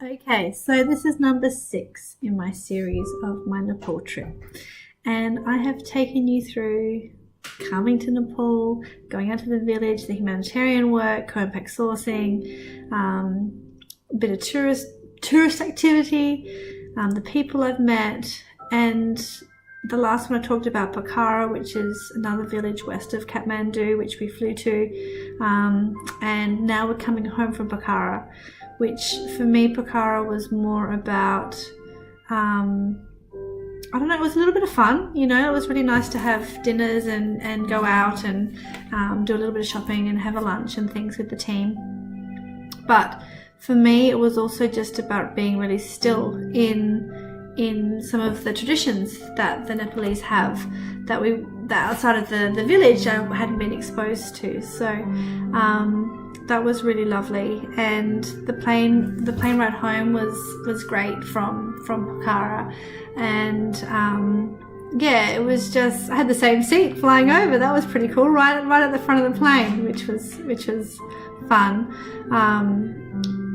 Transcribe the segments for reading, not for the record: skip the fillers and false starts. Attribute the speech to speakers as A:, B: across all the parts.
A: Okay, so this is number 6 in my series of my Nepal trip, and I have taken you through coming to Nepal, going out to the village, the humanitarian work, co-impact sourcing, a bit of tourist activity, the people I've met, and the last one I talked about Pokhara, which is another village west of Kathmandu, which we flew to, and now we're coming home from Pokhara, which for me Pokhara was more about, I don't know, it was a little bit of fun, you know. It was really nice to have dinners and go out and do a little bit of shopping and have a lunch and things with the team. But for me it was also just about being really still in some of the traditions that the Nepalese have that outside of the village I hadn't been exposed to. So that was really lovely, and the plane ride home was great from Pokhara, and yeah, it was just, I had the same seat flying over. That was pretty cool, right at the front of the plane, which was fun.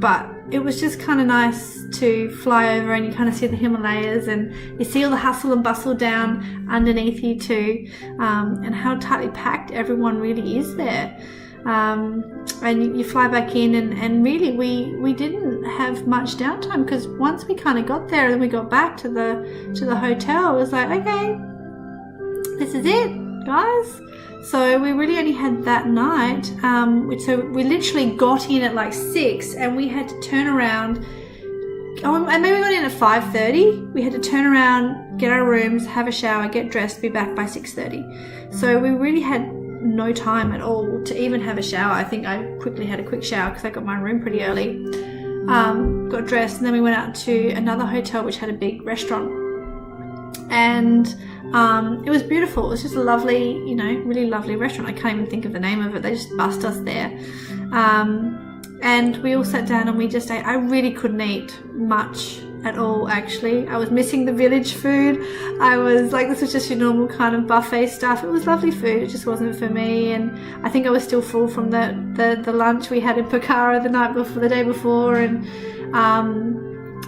A: But it was just kind of nice to fly over and you kind of see the Himalayas and you see all the hustle and bustle down underneath you too, and how tightly packed everyone really is there. And you fly back in and really we didn't have much downtime, because once we kind of got there and we got back to the hotel, it was like, okay, this is it, guys. So we really only had that night, so we literally got in at like 6 and we had to turn around, and maybe we got in at 5:30. We had to turn around, get our rooms, have a shower, get dressed, be back by 6:30. So we really had no time at all to even have a shower. I think I quickly had a quick shower because I got my room pretty early, got dressed, and then we went out to another hotel which had a big restaurant, and it was beautiful. It was just a lovely, you know, really lovely restaurant. I can't even think of the name of it. They just bussed us there, and we all sat down and we just ate. I really couldn't eat much at all, actually. I was missing the village food. I was like, this was just your normal kind of buffet stuff. It was lovely food, it just wasn't for me, and I think I was still full from the lunch we had in Pokhara the day before, and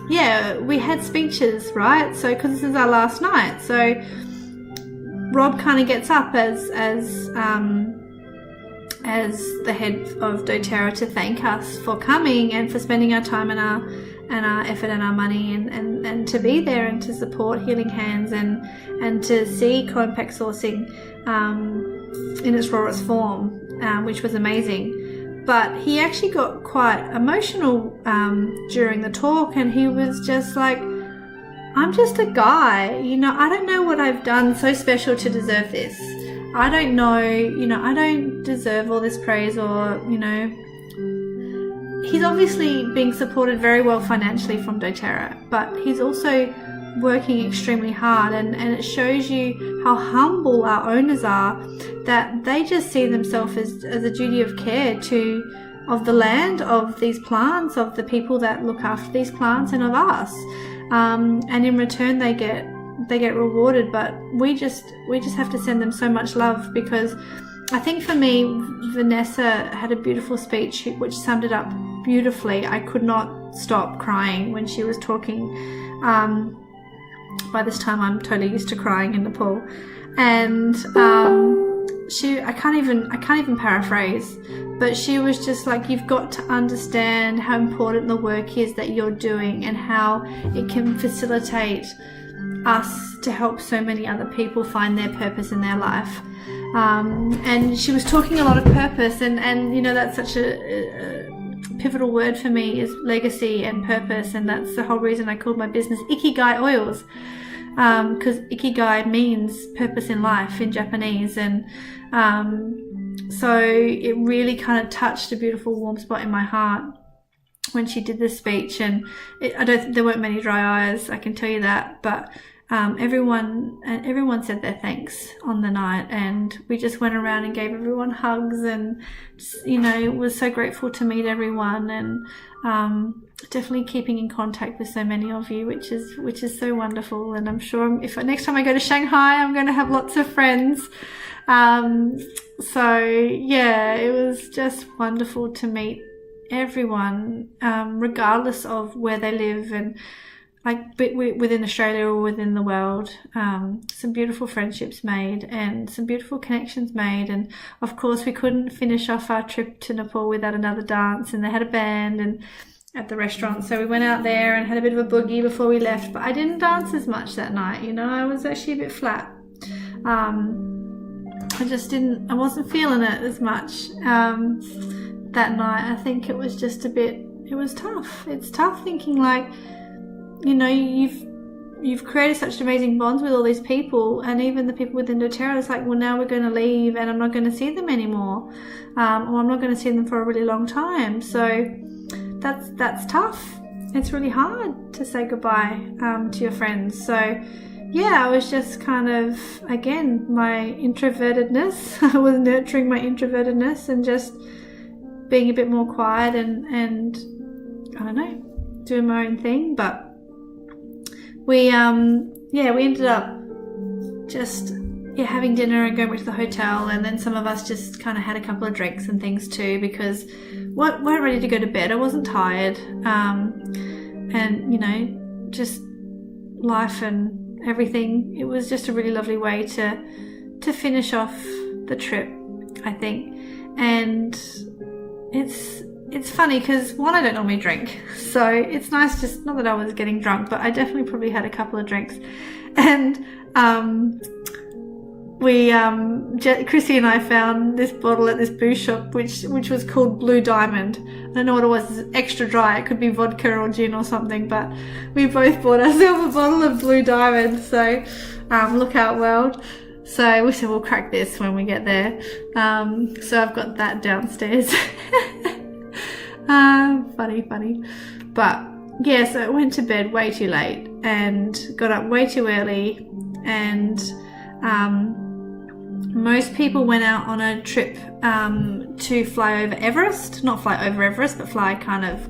A: yeah, we had speeches, right? So because this is our last night, so Rob kind of gets up as the head of doTERRA to thank us for coming and for spending our time and our effort and our money and to be there and to support Healing Hands and to see co-impact sourcing in its rawest form, which was amazing. But he actually got quite emotional during the talk, and he was just like, I'm just a guy, you know, I don't know what I've done so special to deserve this. I don't know, you know, I don't deserve all this praise, or, you know, he's obviously being supported very well financially from doTERRA, but he's also working extremely hard, and it shows you how humble our owners are, that they just see themselves as a duty of care of the land, of these plants, of the people that look after these plants, and of us. And in return they get rewarded, but we just have to send them so much love, because I think for me, Vanessa had a beautiful speech which summed it up beautifully. I could not stop crying when she was talking. By this time I'm totally used to crying in Nepal, and I can't even paraphrase, but she was just like, you've got to understand how important the work is that you're doing and how it can facilitate us to help so many other people find their purpose in their life. And she was talking a lot of purpose, and you know, that's such a pivotal word for me, is legacy and purpose, and that's the whole reason I called my business Ikigai Oils, because Ikigai means purpose in life in Japanese, and so it really kind of touched a beautiful warm spot in my heart when she did this speech. And there weren't many dry eyes, I can tell you that, but everyone said their thanks on the night, and we just went around and gave everyone hugs, and, you know, was so grateful to meet everyone, and definitely keeping in contact with so many of you, which is so wonderful. And I'm sure if next time I go to Shanghai, I'm going to have lots of friends. So yeah, it was just wonderful to meet everyone, regardless of where they live, and like within Australia or within the world. Some beautiful friendships made and some beautiful connections made. And of course we couldn't finish off our trip to Nepal without another dance, and they had a band and at the restaurant, so we went out there and had a bit of a boogie before we left. But I didn't dance as much that night, I was actually a bit flat. I wasn't feeling it as much that night. I think it was just it was tough. It's tough thinking like, you've created such amazing bonds with all these people, and even the people within doTERRA, it's like, well, now we're going to leave and I'm not going to see them anymore, or I'm not going to see them for a really long time. So that's tough. It's really hard to say goodbye to your friends. So yeah, I was just kind of, again, my introvertedness. I was nurturing my introvertedness and just being a bit more quiet and I don't know, doing my own thing. But we ended up just having dinner and going back to the hotel, and then some of us just kind of had a couple of drinks and things too, because we weren't ready to go to bed. I wasn't tired, and just life and everything. It was just a really lovely way to finish off the trip, I think. And it's funny because, one, I don't normally drink, so it's nice, just not that I was getting drunk, but I definitely probably had a couple of drinks. And Chrissy and I found this bottle at this booze shop which was called Blue Diamond. I don't know what it was. It's extra dry. It could be vodka or gin or something, but we both bought ourselves a bottle of Blue Diamond. So look out, world. So we said we'll crack this when we get there. So I've got that downstairs. Funny. But yeah, so I went to bed way too late and got up way too early, and most people went out on a trip to fly over Everest. Not fly over Everest, but fly kind of,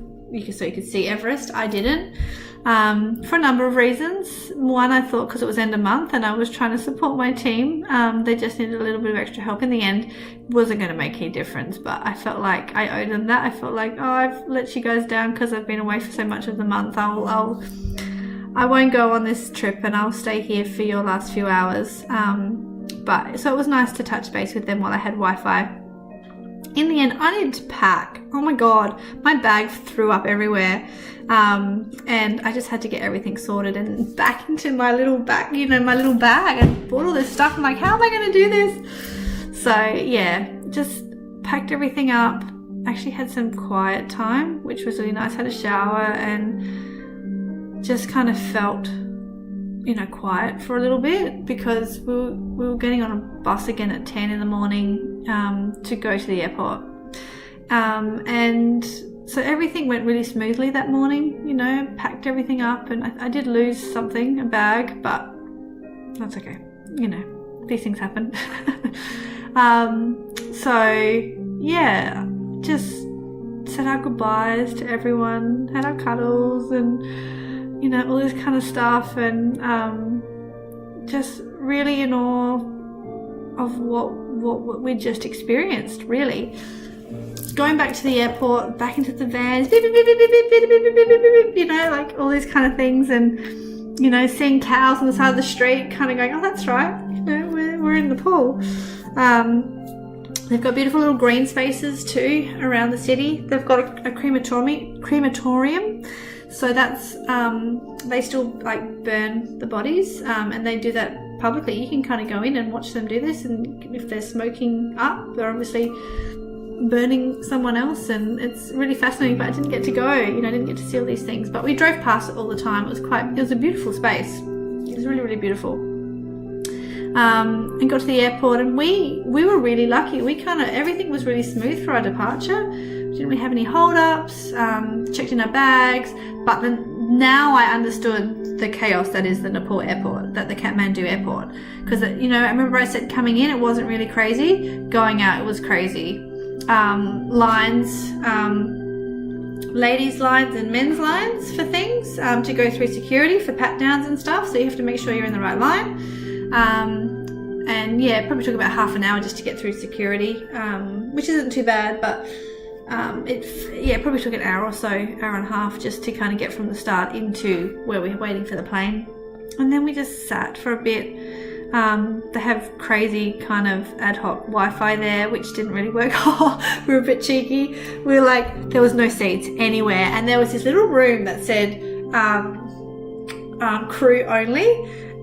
A: so you could see Everest. I didn't, for a number of reasons. One, I thought because it was end of month and I was trying to support my team. They just needed a little bit of extra help. In the end, it wasn't going to make any difference, but I felt like I owed them that. I felt like, I've let you guys down because I've been away for so much of the month. I won't go on this trip and I'll stay here for your last few hours. But so it was nice to touch base with them while I had Wi-Fi. In the end, I needed to pack. Oh my God, my bag threw up everywhere. And I just had to get everything sorted and back into my little bag, my little bag, and bought all this stuff. I'm like, how am I going to do this? So yeah, just packed everything up. Actually had some quiet time, which was really nice. Had a shower and just kind of felt, quiet for a little bit, because we were getting on a bus again at 10 in the morning to go to the airport. And so everything went really smoothly that morning, packed everything up, and I did lose something, a bag, but that's okay. These things happen. So yeah, just said our goodbyes to everyone, had our cuddles and all this kind of stuff, and just really in awe of what we just experienced, really. Going back to the airport, back into the vans, like all these kind of things, and seeing cows on the side of the street, kind of going, oh, that's right, we're in Nepal. They've got beautiful little green spaces too around the city. They've got a crematorium. So that's, they still like burn the bodies, and they do that publicly. You can kind of go in and watch them do this, and if they're smoking up, they're obviously burning someone else, and it's really fascinating. But I didn't get to go, I didn't get to see all these things, but we drove past it all the time. It was a beautiful space. It was really, really beautiful. And got to the airport, and we were really lucky. Everything was really smooth for our departure. We didn't really have any hold-ups, checked in our bags, but then now I understood the chaos that is the Nepal airport, the Kathmandu airport. Because, I remember I said coming in it wasn't really crazy, going out it was crazy. Lines, ladies' lines and men's lines for things, to go through security for pat-downs and stuff, so you have to make sure you're in the right line. And yeah, it probably took about half an hour just to get through security, which isn't too bad, but it probably took an hour or so, hour and a half, just to kind of get from the start into where we were waiting for the plane. And then we just sat for a bit. They have crazy kind of ad hoc Wi-Fi there, which didn't really work. We were a bit cheeky. We were like, there was no seats anywhere, and there was this little room that said crew only,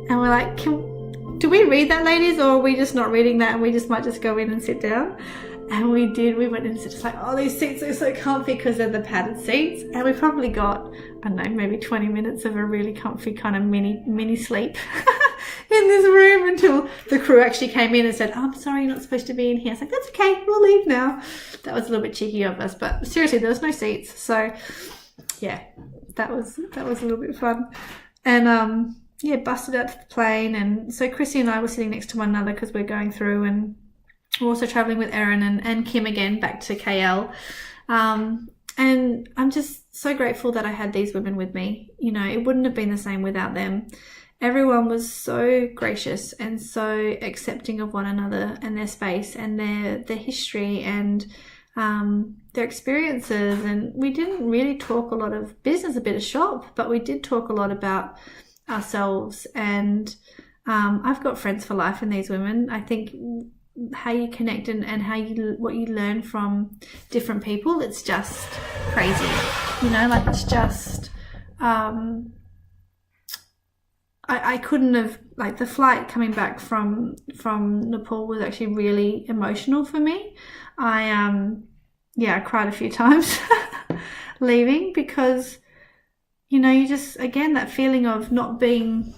A: and we're like, do we read that, ladies, or are we just not reading that and we just might just go in and sit down? And we did. We went in and just like, oh, these seats are so comfy because they're the padded seats. And we probably got, I don't know, maybe 20 minutes of a really comfy kind of mini sleep in this room until the crew actually came in and said, oh, I'm sorry, you're not supposed to be in here. I was like, that's okay, we'll leave now. That was a little bit cheeky of us, but seriously, there was no seats. So yeah, that was a little bit fun. And yeah, busted out to the plane. And so Chrissy and I were sitting next to one another because we're going through, and we're also traveling with Erin and Kim again back to KL. And I'm just so grateful that I had these women with me. You know, it wouldn't have been the same without them. Everyone was so gracious and so accepting of one another and their space and their history and their experiences. And we didn't really talk a lot of business, a bit of shop, but we did talk a lot about ourselves. And I've got friends for life in these women. I think how you connect and what you learn from different people, it's just crazy. You know, like it's just I couldn't have, like, the flight coming back from Nepal was actually really emotional for me. I cried a few times leaving, because, you know, you just, again, that feeling of not being,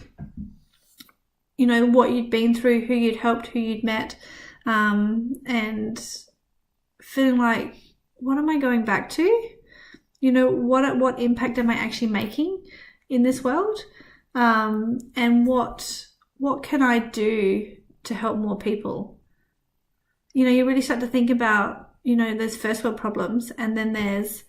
A: you know, what you'd been through, who you'd helped, who you'd met, and feeling like, what am I going back to? You know, what impact am I actually making in this world? And what can I do to help more people? You know, you really start to think about, you know, there's first world problems, and then there's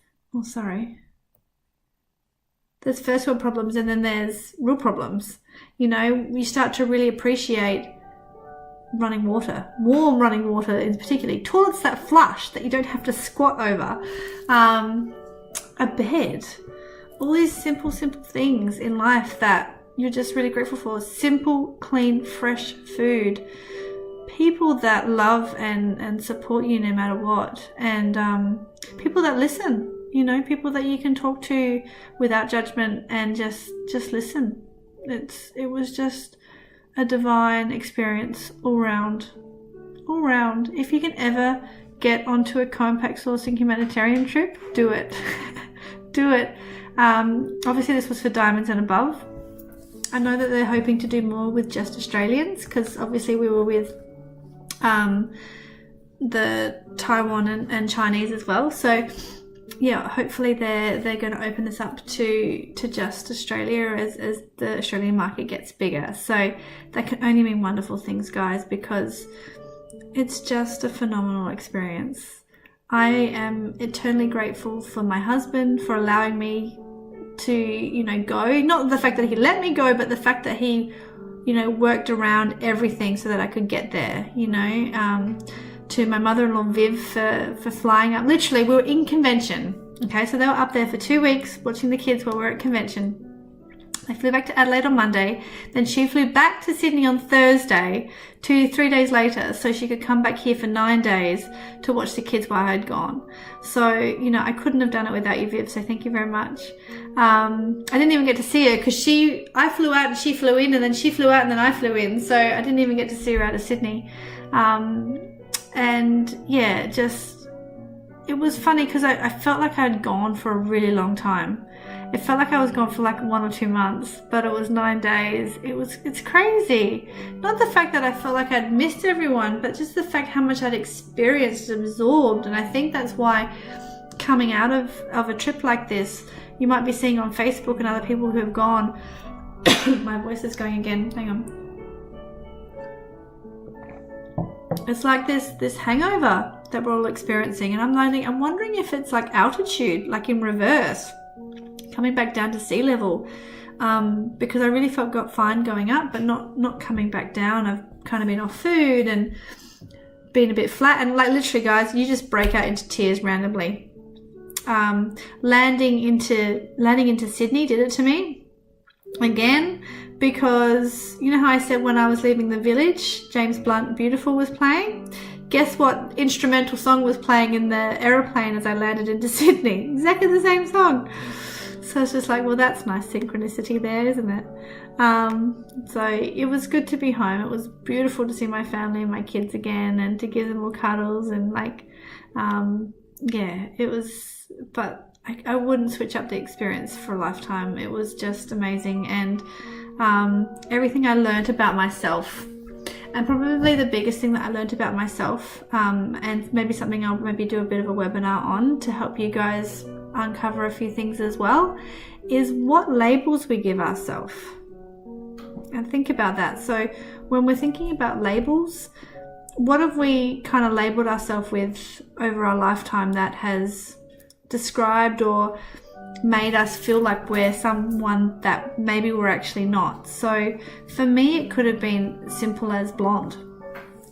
A: first world problems, and then there's real problems. You know, you start to really appreciate running water, warm running water, in particularly toilets that flush, that you don't have to squat over, a bed, all these simple things in life that you're just really grateful for. Simple, clean, fresh food, people that love and support you no matter what, and people that listen, you know, people that you can talk to without judgment and just listen. It was just a divine experience all round. If you can ever get onto a compact sourcing humanitarian trip, do it. Do it. Obviously this was for diamonds and above. I know that they're hoping to do more with just Australians, because obviously we were with the Taiwan and Chinese as well. So yeah, hopefully they're going to open this up to just Australia as the Australian market gets bigger. So that can only mean wonderful things, guys, because it's just a phenomenal experience. I am eternally grateful for my husband for allowing me to, you know, go. Not the fact that he let me go, but the fact that he, you know, worked around everything so that I could get there, you know. To my mother-in-law Viv for flying up. Literally, we were in convention. Okay, so they were up there for 2 weeks watching the kids while we were at convention. They flew back to Adelaide on Monday. Then she flew back to Sydney on Thursday, 3 days later, so she could come back here for 9 days to watch the kids while I had gone. So, you know, I couldn't have done it without you, Viv, so thank you very much. I didn't even get to see her because I flew out and she flew in, and then she flew out and then I flew in. So I didn't even get to see her out of Sydney. And yeah, it was funny because I felt like I had gone for a really long time. It felt like I was gone for like 1 or 2 months, but it was 9 days. It's crazy. Not the fact that I felt like I'd missed everyone, but just the fact how much I'd experienced, absorbed. And I think that's why coming out of a trip like this, you might be seeing on Facebook and other people who have gone. My voice is going again. Hang on. It's like this hangover that we're all experiencing, and I'm wondering if it's like altitude, like in reverse, coming back down to sea level, because I really got fine going up, but not coming back down. I've kind of been off food and been a bit flat, and like literally guys, you just break out into tears randomly. Landing into Sydney did it to me again, because you know how I said when I was leaving the village, James Blunt Beautiful was playing? Guess what instrumental song was playing in the aeroplane as I landed into Sydney? Exactly the same song. So it's just like, well, that's nice synchronicity there, isn't it? So it was good to be home. It was beautiful to see my family and my kids again, and to give them all cuddles, and like, yeah, it was, but I wouldn't switch up the experience for a lifetime. It was just amazing. And everything I learned about myself, and probably the biggest thing that I learned about myself, and maybe something I'll maybe do a bit of a webinar on to help you guys uncover a few things as well, is what labels we give ourselves. And think about that. So when we're thinking about labels, what have we kind of labeled ourselves with over our lifetime that has described or made us feel like we're someone that maybe we're actually not? So for me, it could have been simple as blonde.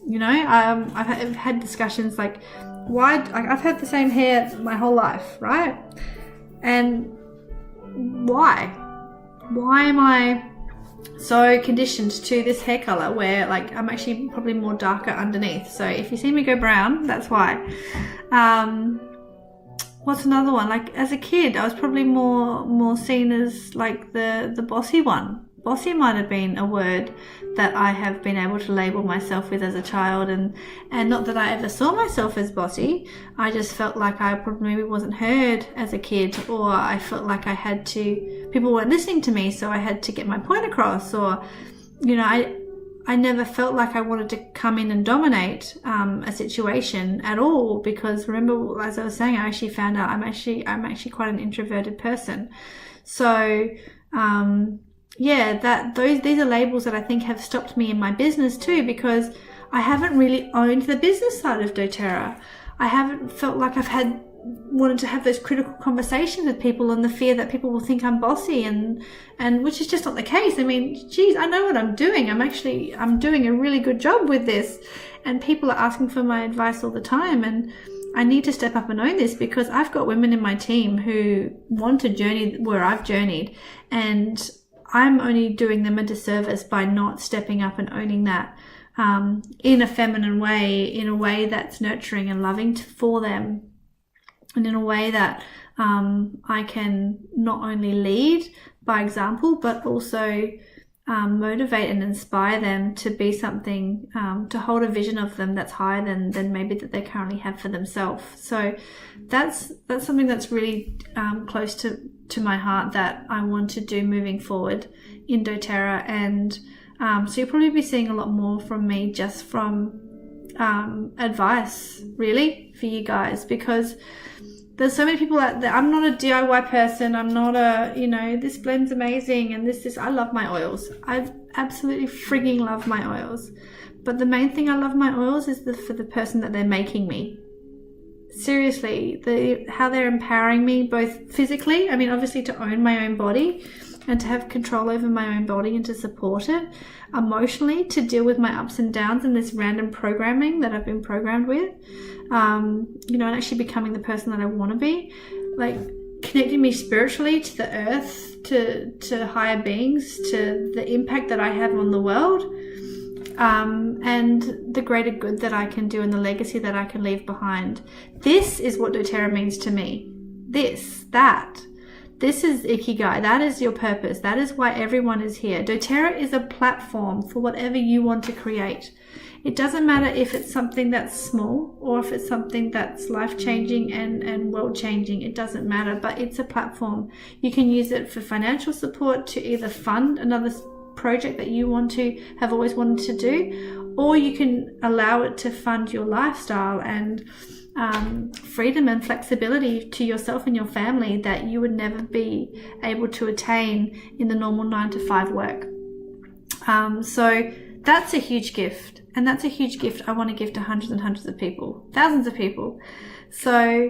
A: You know, I've had discussions like, why? I've had the same hair my whole life, right? And why? Why am I so conditioned to this hair color where like I'm actually probably more darker underneath? So if you see me go brown, that's why. What's another one? Like as a kid, I was probably more seen as like the bossy one. Bossy might have been a word that I have been able to label myself with as a child, and not that I ever saw myself as bossy. I just felt like I probably maybe wasn't heard as a kid, or I felt like I had to, people weren't listening to me, so I had to get my point across, or, you know, I never felt like I wanted to come in and dominate a situation at all, because remember, as I was saying, I actually found out I'm actually quite an introverted person. So, yeah, these are labels that I think have stopped me in my business too, because I haven't really owned the business side of doTERRA. I haven't felt like I've wanted to have those critical conversations with people, and the fear that people will think I'm bossy, and which is just not the case. I mean, geez, I know what I'm doing. I'm doing a really good job with this, and people are asking for my advice all the time, and I need to step up and own this, because I've got women in my team who want to journey where I've journeyed, and I'm only doing them a disservice by not stepping up and owning that in a feminine way, in a way that's nurturing and loving for them, and in a way that I can not only lead by example, but also motivate and inspire them to be something, to hold a vision of them that's higher than maybe that they currently have for themselves. So that's something that's really close to my heart that I want to do moving forward in doTERRA. And so you'll probably be seeing a lot more from me, just from advice really for you guys, because there's so many people out there. I'm not a DIY person. I'm not a, you know, this blend's amazing and this. I love my oils. I absolutely frigging love my oils. But the main thing I love my oils is for the person that they're making me. Seriously, how they're empowering me, both physically, I mean, obviously to own my own body and to have control over my own body and to support it, emotionally, to deal with my ups and downs and this random programming that I've been programmed with, you know, and actually becoming the person that I want to be, like connecting me spiritually to the earth, to higher beings, to the impact that I have on the world, and the greater good that I can do and the legacy that I can leave behind. This is what doTERRA means to me. This is Ikigai. That is your purpose. That is why everyone is here. doTERRA is a platform for whatever you want to create. It doesn't matter if it's something that's small or if it's something that's life-changing and world-changing. It doesn't matter, but it's a platform. You can use it for financial support to either fund another project that you have always wanted to do, or you can allow it to fund your lifestyle and freedom and flexibility to yourself and your family that you would never be able to attain in the normal 9-to-5 work. So that's a huge gift, and that's a huge gift I want to give to hundreds and hundreds of people, thousands of people. So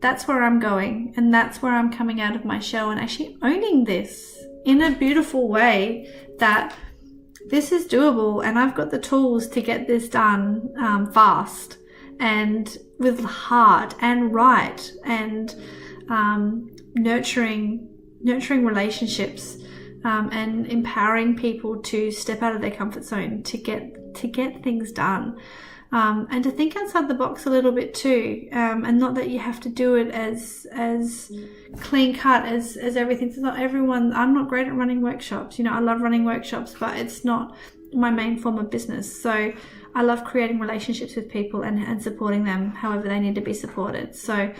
A: that's where I'm going, and that's where I'm coming out of my shell and actually owning this in a beautiful way that this is doable, and I've got the tools to get this done fast and with heart and right, and nurturing relationships, and empowering people to step out of their comfort zone to get things done, and to think outside the box a little bit too, and not that you have to do it as clean cut as everything. It's not everyone. I'm not great at running workshops. I love running workshops, but it's not my main form of business. So I love creating relationships with people and supporting them however they need to be supported. So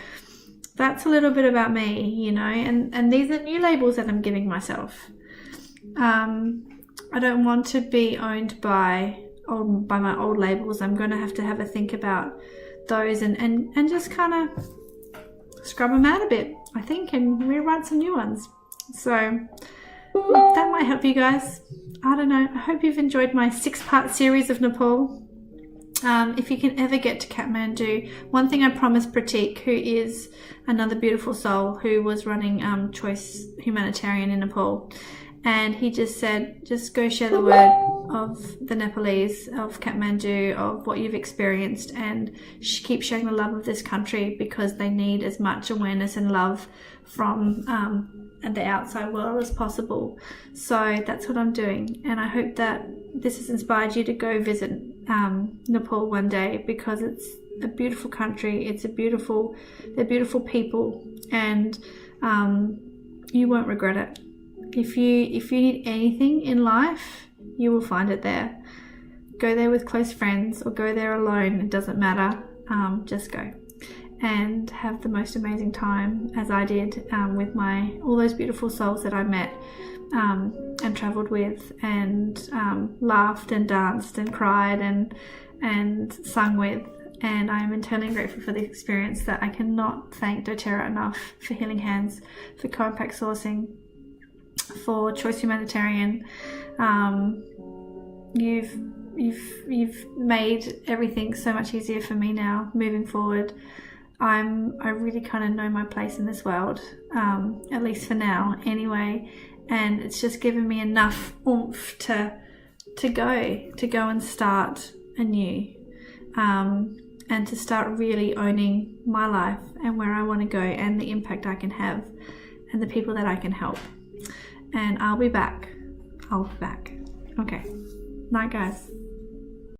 A: that's a little bit about me, and these are new labels that I'm giving myself. I don't want to be owned by my old labels. I'm going to have a think about those and just kind of scrub them out a bit, I think, and rewrite some new ones. So that might help you guys. I don't know. I hope you've enjoyed my 6-part series of Nepal. If you can ever get to Kathmandu, one thing I promised Pratik, who is another beautiful soul who was running Choice Humanitarian in Nepal, and he just said, just go share the word of the Nepalese, of Kathmandu, of what you've experienced, and keep sharing the love of this country, because they need as much awareness and love from the outside world as possible. So that's what I'm doing, and I hope that this has inspired you to go visit Nepal one day, because it's a beautiful country. They're beautiful people, and you won't regret it. If you need anything in life, you will find it there. Go there with close friends or go there alone. It doesn't matter. Just go and have the most amazing time, as I did with all those beautiful souls that I met and traveled with, and laughed and danced and cried and sung with. And I am eternally grateful for the experience. That I cannot thank doTERRA enough, for Healing Hands, for Co-Impact Sourcing, for Choice Humanitarian. You've made everything so much easier for me now moving forward. I really kind of know my place in this world, at least for now anyway, and it's just given me enough oomph to go and start anew, and to start really owning my life and where I want to go and the impact I can have and the people that I can help. And I'll be back. Okay. Night, guys.